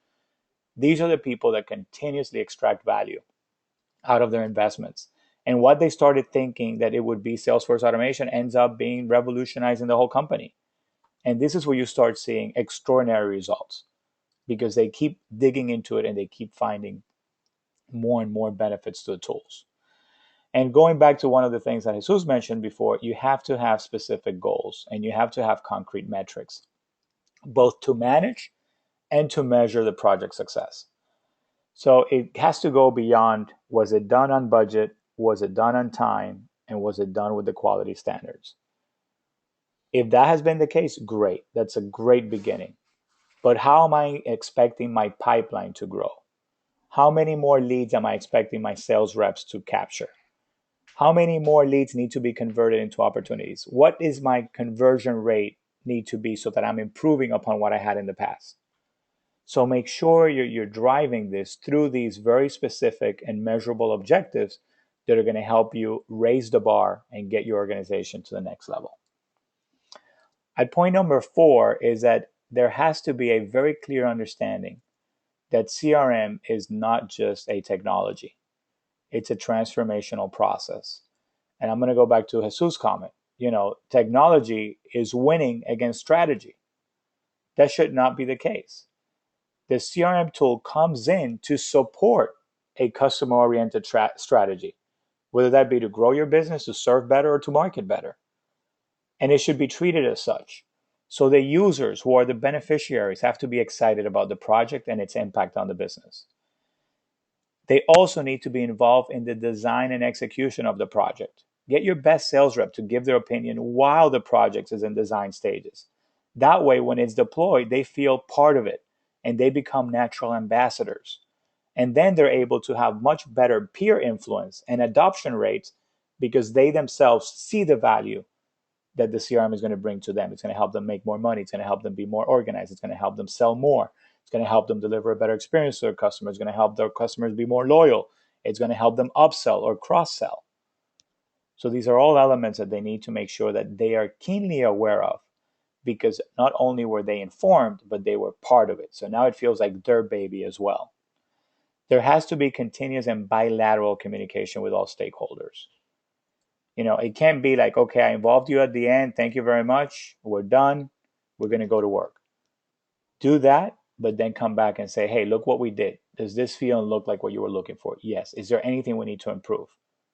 These are the people that continuously extract value out of their investments. And what they started thinking that it would be Salesforce automation ends up being revolutionizing the whole company. And this is where you start seeing extraordinary results because they keep digging into it and they keep finding more and more benefits to the tools. And going back to one of the things that Jesus mentioned before, you have to have specific goals and you have to have concrete metrics, both to manage and to measure the project success. So it has to go beyond, was it done on budget? Was it done on time? And was it done with the quality standards? If that has been the case, great. That's a great beginning. But how am I expecting my pipeline to grow? How many more leads am I expecting my sales reps to capture? How many more leads need to be converted into opportunities? What is my conversion rate need to be so that I'm improving upon what I had in the past? So make sure you're driving this through these very specific and measurable objectives that are going to help you raise the bar and get your organization to the next level. At point number 4 is that there has to be a very clear understanding that CRM is not just a technology. It's a transformational process. And I'm going to go back to Jesus' comment. Technology is winning against strategy. That should not be the case. The CRM tool comes in to support a customer oriented strategy, whether that be to grow your business, to serve better, or to market better. And it should be treated as such. So the users who are the beneficiaries have to be excited about the project and its impact on the business. They also need to be involved in the design and execution of the project. Get your best sales rep to give their opinion while the project is in design stages. That way, when it's deployed, they feel part of it and they become natural ambassadors. And then they're able to have much better peer influence and adoption rates because they themselves see the value that the CRM is going to bring to them. It's going to help them make more money. It's going to help them be more organized. It's going to help them sell more. It's going to help them deliver a better experience to their customers. It's going to help their customers be more loyal. It's going to help them upsell or cross-sell. So these are all elements that they need to make sure that they are keenly aware of, because not only were they informed, but they were part of it. So now it feels like their baby as well. There has to be continuous and bilateral communication with all stakeholders. It can't be like, okay, I involved you at the end. Thank you very much. We're done. We're going to go to work. Do that, but then come back and say, hey, look what we did. Does this feel and look like what you were looking for? Yes. Is there anything we need to improve?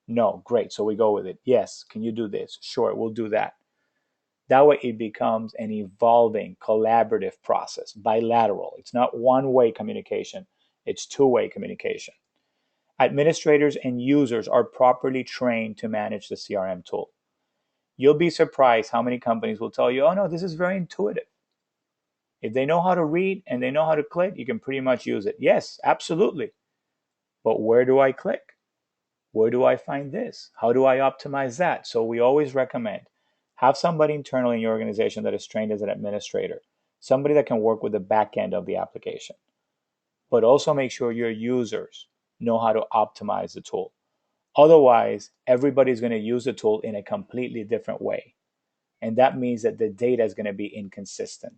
No. Great. So we go with it. Yes. Can you do this? Sure. We'll do that. That way it becomes an evolving, collaborative process, bilateral. It's not one-way communication. It's two-way communication. Administrators and users are properly trained to manage the CRM tool. You'll be surprised how many companies will tell you, oh no, this is very intuitive. If they know how to read and they know how to click, you can pretty much use it. Yes, absolutely. But where do I click? Where do I find this? How do I optimize that? So we always recommend have somebody internally in your organization that is trained as an administrator, somebody that can work with the back end of the application. But also make sure your users know how to optimize the tool. Otherwise, everybody's going to use the tool in a completely different way. And that means that the data is going to be inconsistent.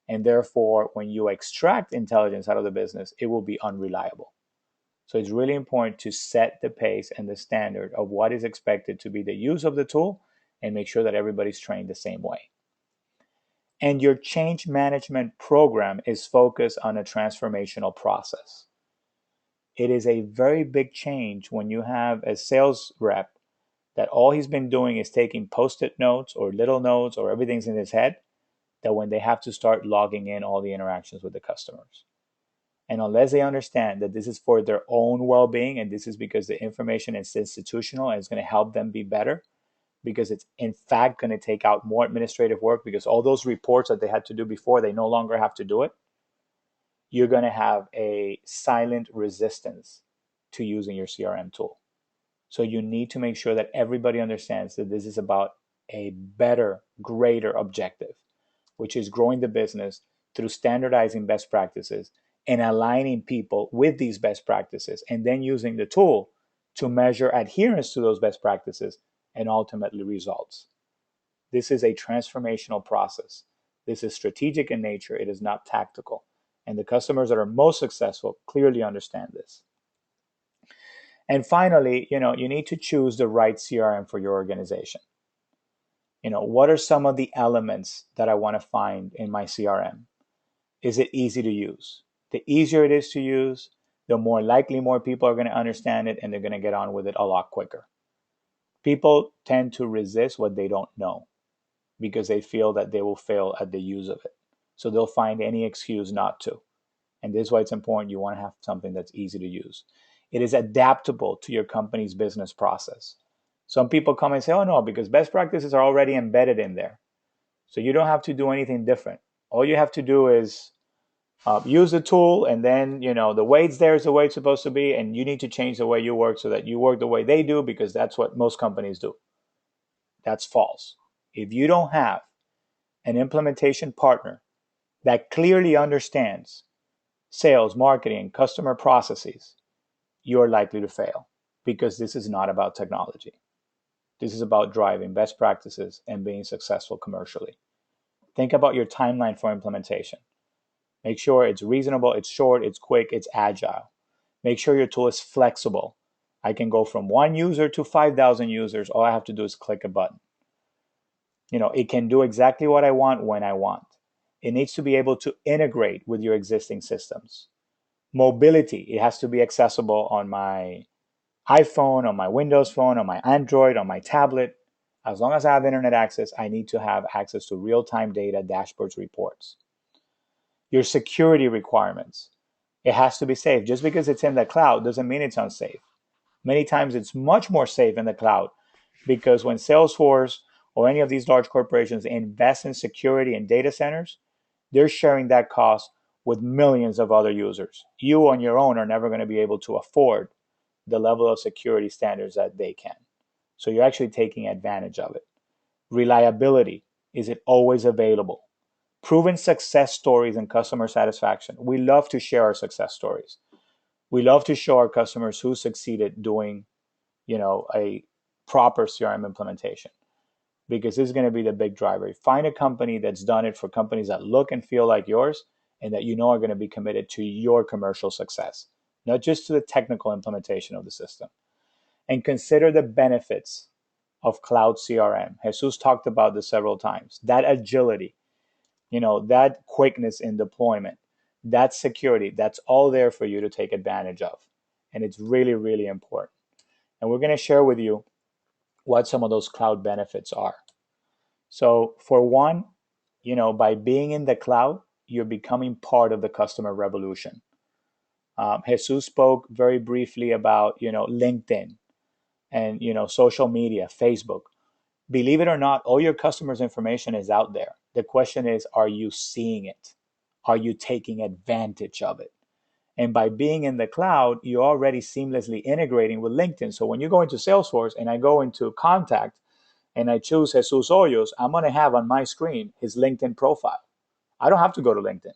And therefore, when you extract intelligence out of the business, it will be unreliable. So it's really important to set the pace and the standard of what is expected to be the use of the tool and make sure that everybody's trained the same way. And your change management program is focused on a transformational process. It is a very big change when you have a sales rep that all he's been doing is taking post-it notes or little notes or everything's in his head, that when they have to start logging in all the interactions with the customers. And unless they understand that this is for their own well-being and this is because the information is institutional and it's going to help them be better, because it's in fact going to take out more administrative work because all those reports that they had to do before, they no longer have to do it, you're going to have a silent resistance to using your CRM tool. So you need to make sure that everybody understands that this is about a better, greater objective, which is growing the business through standardizing best practices and aligning people with these best practices, and then using the tool to measure adherence to those best practices and ultimately results. This is a transformational process. This is strategic in nature. It is not tactical. And the customers that are most successful clearly understand this. And finally, you need to choose the right CRM for your organization. What are some of the elements that I want to find in my CRM? Is it easy to use? The easier it is to use, the more likely more people are going to understand it and they're going to get on with it a lot quicker. People tend to resist what they don't know because they feel that they will fail at the use of it. So they'll find any excuse not to. And this is why it's important you want to have something that's easy to use. It is adaptable to your company's business process. Some people come and say, oh no, because best practices are already embedded in there. So you don't have to do anything different. All you have to do is Use the tool, and then the way it's there is the way it's supposed to be, and you need to change the way you work so that you work the way they do, because that's what most companies do. That's false. If you don't have an implementation partner that clearly understands sales, marketing, customer processes, you're likely to fail, because this is not about technology. This is about driving best practices and being successful commercially. Think about your timeline for implementation. Make sure it's reasonable, it's short, it's quick, it's agile. Make sure your tool is flexible. I can go from 1 user to 5,000 users. All I have to do is click a button. It can do exactly what I want when I want. It needs to be able to integrate with your existing systems. Mobility, it has to be accessible on my iPhone, on my Windows phone, on my Android, on my tablet. As long as I have internet access, I need to have access to real-time data, dashboards, reports. Your security requirements. It has to be safe. Just because it's in the cloud doesn't mean it's unsafe. Many times it's much more safe in the cloud, because when Salesforce or any of these large corporations invest in security and data centers, they're sharing that cost with millions of other users. You on your own are never going to be able to afford the level of security standards that they can. So you're actually taking advantage of it. Reliability. Is it always available? Proven success stories and customer satisfaction. We love to share our success stories. We love to show our customers who succeeded doing, a proper CRM implementation, because this is going to be the big driver. Find a company that's done it for companies that look and feel like yours, and that are going to be committed to your commercial success, not just to the technical implementation of the system. And consider the benefits of cloud CRM. Jesus talked about this several times. That agility, that quickness in deployment, that security, that's all there for you to take advantage of. And it's really, really important. And we're going to share with you what some of those cloud benefits are. So for one, by being in the cloud, you're becoming part of the customer revolution. Jesus spoke very briefly about, LinkedIn and, social media, Facebook. Believe it or not, all your customers' information is out there. The question is, are you seeing it? Are you taking advantage of it? And by being in the cloud, you're already seamlessly integrating with LinkedIn. So when you go into Salesforce and I go into contact and I choose Jesus Hoyos, I'm going to have on my screen his LinkedIn profile. I don't have to go to LinkedIn.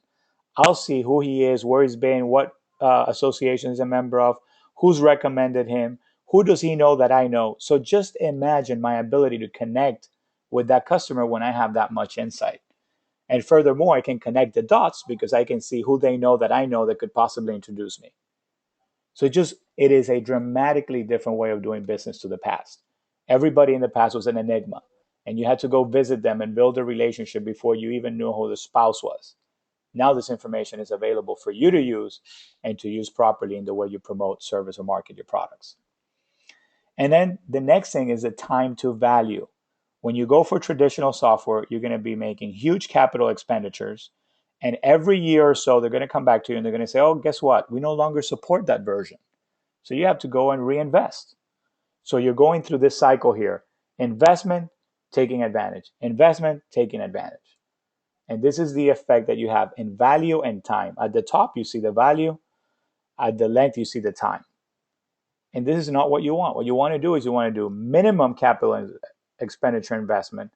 I'll see who he is, where he's been, what association he's a member of, who's recommended him, who does he know that I know. So just imagine my ability to connect with that customer when I have that much insight. And furthermore, I can connect the dots because I can see who they know that I know that could possibly introduce me. So it is a dramatically different way of doing business to the past. Everybody in the past was an enigma, and you had to go visit them and build a relationship before you even knew who the spouse was. Now this information is available for you to use, and to use properly in the way you promote, service, or market your products. And then the next thing is the time to value. When you go for traditional software, you're going to be making huge capital expenditures. And every year or so, they're going to come back to you and they're going to say, oh, guess what? We no longer support that version. So you have to go and reinvest. So you're going through this cycle here: investment, taking advantage, investment, taking advantage. And this is the effect that you have in value and time. At the top, you see the value. At the length, you see the time. And this is not what you want. What you want to do is you want to do minimum capital expenditure investment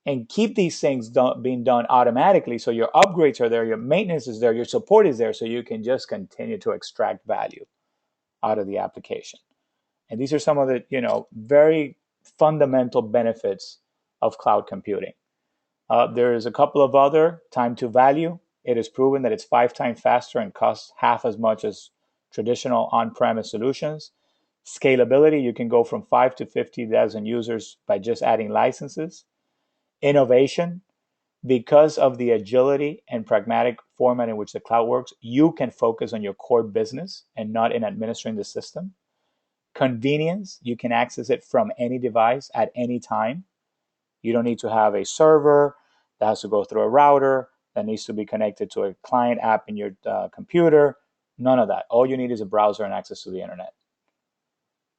and keep these things being done automatically. So your upgrades are there, your maintenance is there, your support is there, so you can just continue to extract value out of the application. And these are some of the, very fundamental benefits of cloud computing. There's a couple of other: time to value. It is proven that it's 5 times faster and costs half as much as traditional on-premise solutions. Scalability, you can go from 5 to 50,000 users by just adding licenses. Innovation, because of the agility and pragmatic format in which the cloud works, you can focus on your core business and not in administering the system. Convenience, you can access it from any device at any time. You don't need to have a server that has to go through a router that needs to be connected to a client app in your computer. None of that. All you need is a browser and access to the internet.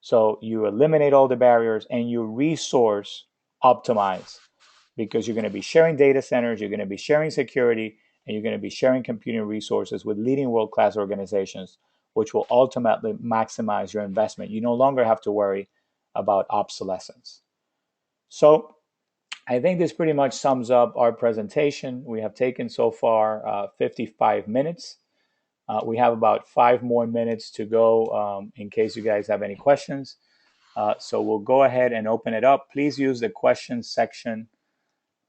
So you eliminate all the barriers and you resource optimize, because you're going to be sharing data centers, you're going to be sharing security, and and you're going to be sharing computing resources with leading world-class organizations, which will ultimately maximize your investment. You no longer have to worry about obsolescence. So I think this pretty much sums up our presentation. We have taken so far 55 minutes. We have about 5 more minutes to go in case you guys have any questions. So we'll go ahead and open it up. Please use the questions section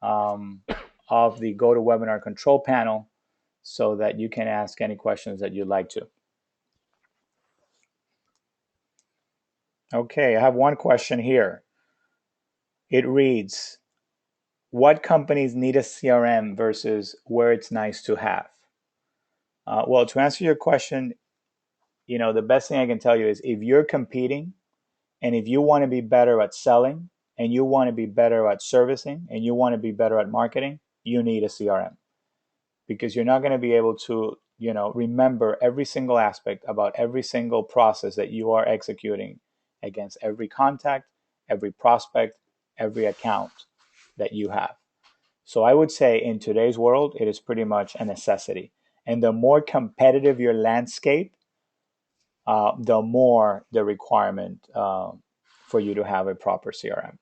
of the GoToWebinar control panel so that you can ask any questions that you'd like to. Okay, I have one question here. It reads, what companies need a CRM versus where it's nice to have? Well, to answer your question, the best thing I can tell you is if you're competing and if you want to be better at selling and you want to be better at servicing and you want to be better at marketing, you need a CRM, because you're not going to be able to, remember every single aspect about every single process that you are executing against every contact, every prospect, every account that you have. So I would say in today's world, it is pretty much a necessity. And the more competitive your landscape, the more the requirement for you to have a proper CRM.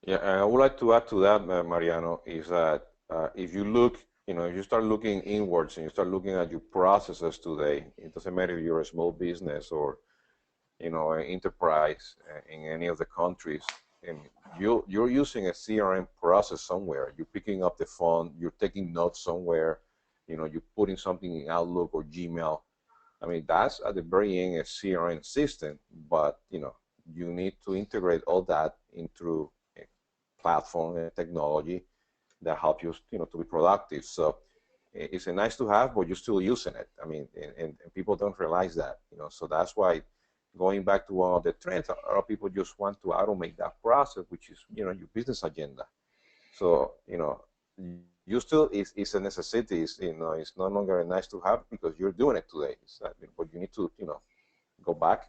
Yeah, and I would like to add to that, Mariano, is that if you look, if you start looking inwards and you start looking at your processes today, it doesn't matter if you're a small business or, an enterprise in any of the countries, and you're using a CRM process somewhere. You're picking up the phone, you're taking notes somewhere, you're putting something in Outlook or Gmail. I mean, that's at the very end a CRM system, but, you need to integrate all that into a platform and technology that help you, to be productive. So it's a nice to have, but you're still using it. I mean, and people don't realize that, so that's why going back to one of the trends, a lot of people just want to automate that process, which is, your business agenda. So, you still, it's a necessity. It's no longer a nice to have because you're doing it today. But you need to, go back,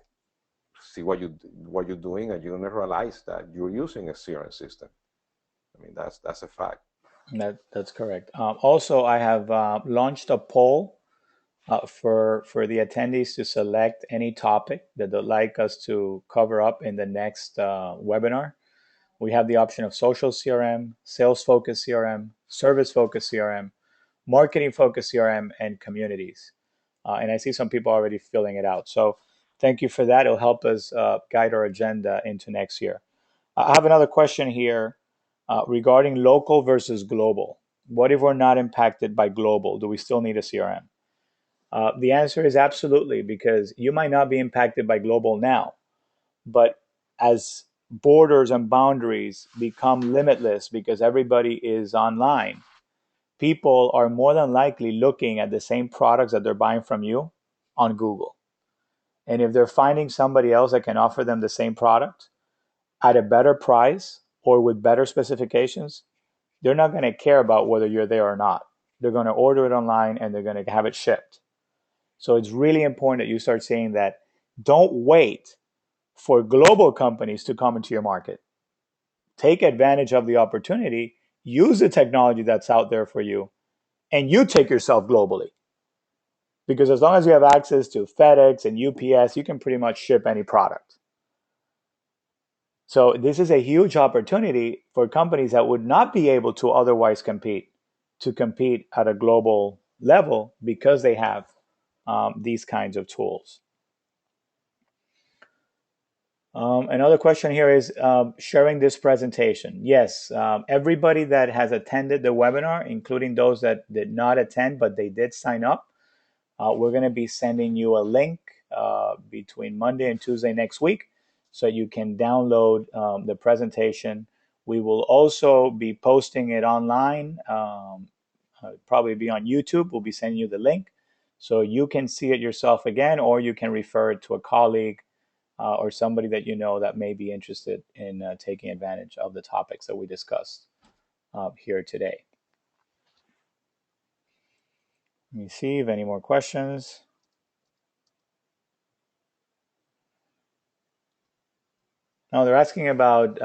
see what you're doing, and you're gonna realize that you're using a CRM system. I mean, that's a fact. That's correct. Also, I have launched a poll for the attendees to select any topic that they'd like us to cover up in the next webinar. We have the option of social CRM, sales focused CRM, service focused CRM, marketing focused CRM, and communities. And I see some people already filling it out. So thank you for that. It'll help us guide our agenda into next year. I have another question here regarding local versus global. What if we're not impacted by global? Do we still need a CRM? The answer is absolutely, because you might not be impacted by global now, but as borders and boundaries become limitless because everybody is online, people are more than likely looking at the same products that they're buying from you on Google. And if they're finding somebody else that can offer them the same product at a better price or with better specifications, they're not going to care about whether you're there or not. They're going to order it online and they're going to have it shipped. So it's really important that you start saying that. Don't wait for global companies to come into your market. Take advantage of the opportunity, use the technology that's out there for you, and you take yourself globally. Because as long as you have access to FedEx and UPS, you can pretty much ship any product. So this is a huge opportunity for companies that would not be able to otherwise compete, to compete at a global level because they have these kinds of tools. Another question here is sharing this presentation. Yes, everybody that has attended the webinar, including those that did not attend but they did sign up, we're going to be sending you a link between Monday and Tuesday next week so you can download the presentation. We will also be posting it online, probably be on YouTube. We'll be sending you the link so you can see it yourself again, or you can refer it to a colleague or somebody that you know that may be interested in taking advantage of the topics that we discussed here today. Let me see if any more questions. Now they're asking about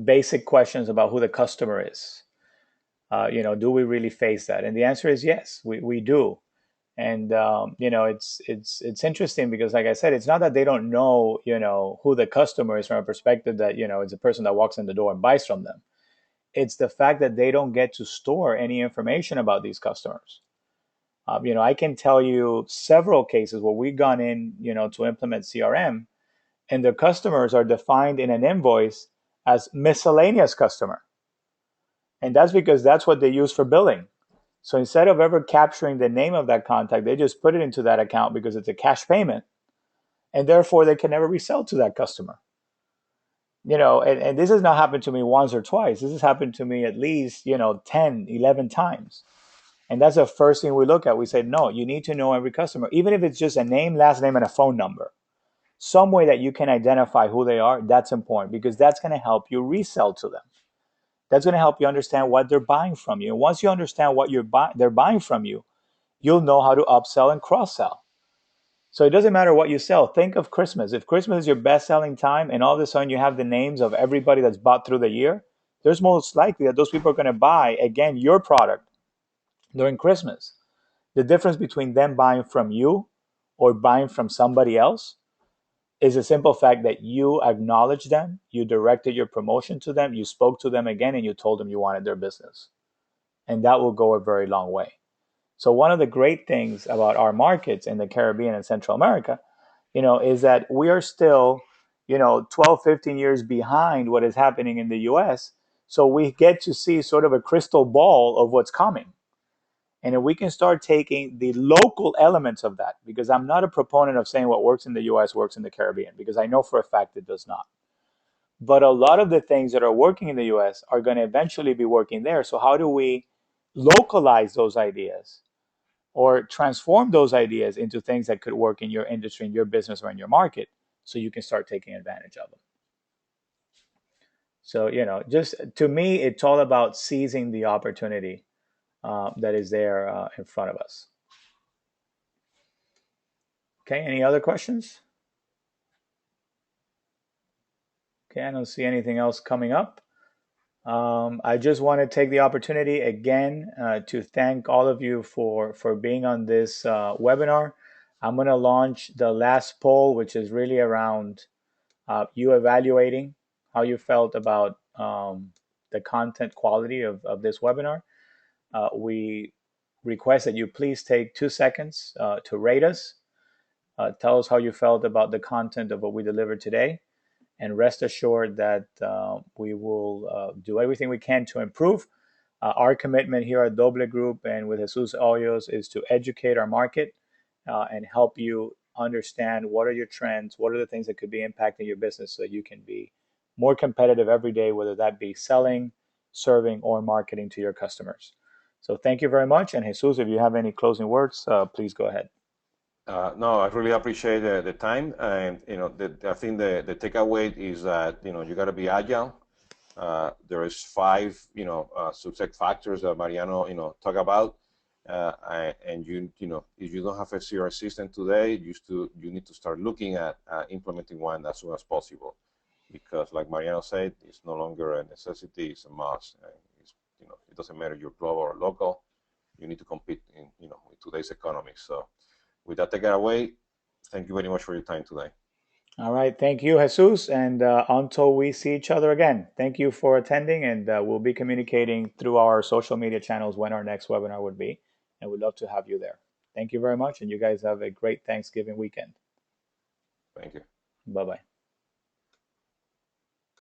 basic questions about who the customer is. Do we really face that? And the answer is yes, we do. And it's interesting because, like I said, it's not that they don't know who the customer is from a perspective that it's a person that walks in the door and buys from them. It's the fact that they don't get to store any information about these customers. I can tell you several cases where we've gone in, to implement CRM, and the customers are defined in an invoice as miscellaneous customer, and that's because that's what they use for billing. So instead of ever capturing the name of that contact, they just put it into that account because it's a cash payment, and therefore they can never resell to that customer. And this has not happened to me once or twice. This has happened to me at least 10, 11 times. And that's the first thing we look at. We say, no, you need to know every customer, even if it's just a name, last name, and a phone number. Some way that you can identify who they are, that's important, because that's going to help you resell to them. That's going to help you understand what they're buying from you. And once you understand what they're buying from you, you'll know how to upsell and cross-sell. So it doesn't matter what you sell. Think of Christmas. If Christmas is your best-selling time and all of a sudden you have the names of everybody that's bought through the year, there's most likely that those people are going to buy, again, your product during Christmas. The difference between them buying from you or buying from somebody else is the simple fact that you acknowledged them, you directed your promotion to them, you spoke to them again, and you told them you wanted their business. And that will go a very long way. So one of the great things about our markets in the Caribbean and Central America, is that we are still, 12, 15 years behind what is happening in the US. So we get to see sort of a crystal ball of what's coming. And if we can start taking the local elements of that, because I'm not a proponent of saying what works in the US works in the Caribbean, because I know for a fact it does not. But a lot of the things that are working in the US are going to eventually be working there. So how do we localize those ideas or transform those ideas into things that could work in your industry, in your business, or in your market, so you can start taking advantage of them? So, just to me, it's all about seizing the opportunity that is there in front of us. Okay, any other questions? Okay, I don't see anything else coming up. I just want to take the opportunity again to thank all of you for being on this webinar. I'm going to launch the last poll, which is really around you evaluating how you felt about the content quality of this webinar. We request that you please take 2 seconds to rate us. Tell us how you felt about the content of what we delivered today. And rest assured that we will do everything we can to improve. Our commitment here at Doble Group and with Jesus Hoyos is to educate our market and help you understand what are your trends, what are the things that could be impacting your business so that you can be more competitive every day, whether that be selling, serving, or marketing to your customers. So thank you very much. And Jesus, if you have any closing words, please go ahead. No, I really appreciate the time, and I think the takeaway is that you got to be agile. There is 5 success factors that Mariano talk about, and if you don't have a CRM system today, you need to start looking at implementing one as soon as possible, because like Mariano said, it's no longer a necessity; it's a must. It doesn't matter you're global or local. You need to compete in with today's economy. So. With that taken away, thank you very much for your time today. All right. Thank you, Jesus. And until we see each other again, thank you for attending. And we'll be communicating through our social media channels when our next webinar would be. And we'd love to have you there. Thank you very much. And you guys have a great Thanksgiving weekend. Thank you. Bye-bye.